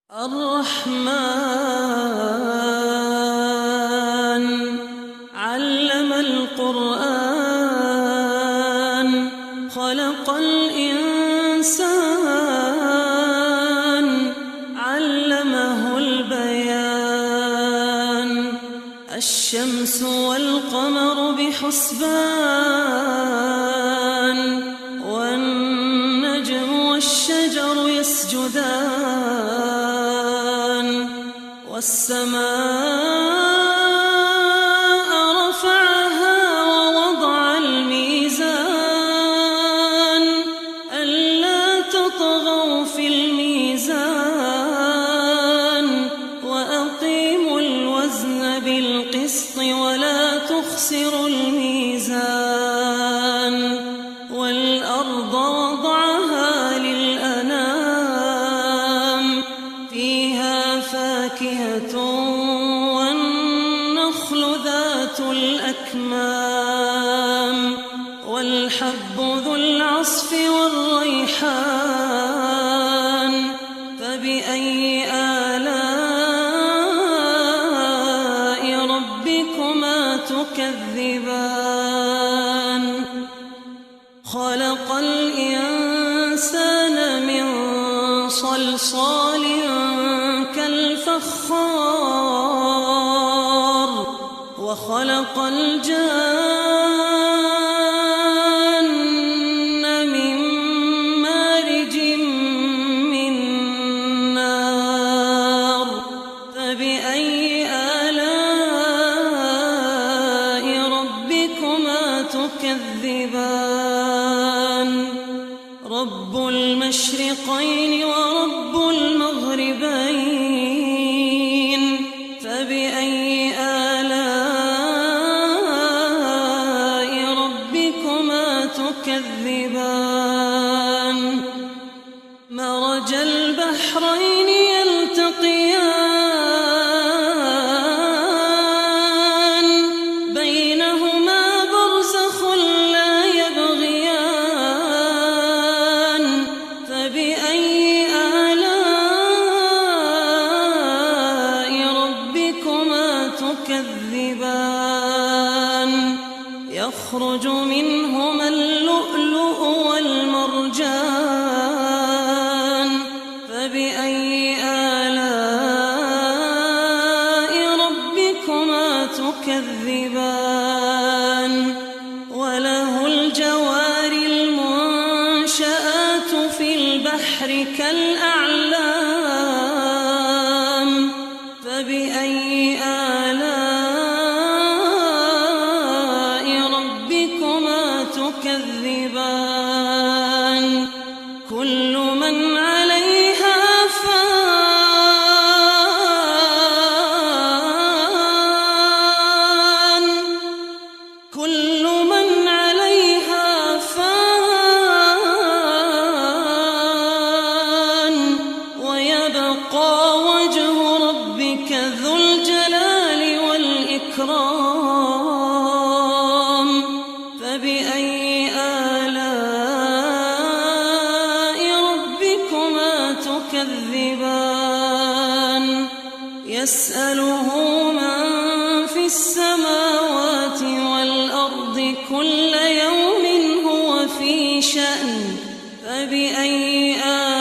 الرحمن علم القرآن خلق الإنسان علمه البيان الشمس والقمر بحسبان والنجم والشجر يسجدان والسماء رفعها ووضع الميزان ألا تطغوا في الميزان وأقيموا الوزن بالقسط ولا تخسروا الميزان والأرض وضعها للأنام فيها فاكهة والنخل ذات الأكمام والحب ذو العصف والريحان فبأي آلاء ربكما تكذبان خلق الإنسان من صلصال كالفخار وخلق الجان من مارج من نار فبأي آلاء ربكما تكذبان رب المشرقين ورب المغربين فبأي آلاء ربكما تكذبان مرج البحرين يلتقيان بينهما برزخ لا يبغيان فبأي آلاء ربكما تكذبان يخرج منهما اللؤلؤ والمرجان فبأي آلاء ربكما تكذبان وله الجوار المنشآت في البحر كالأعلام فبأي آلاء ربكما تكذبان كل من عليها فان كل من عليها فان ويبقى وجه ربك ذو الجلال والإكرام فبأي آلاء ربكما تكذبان يسأله من في السماوات والأرض كل يوم هو في شأن فبأي آلاء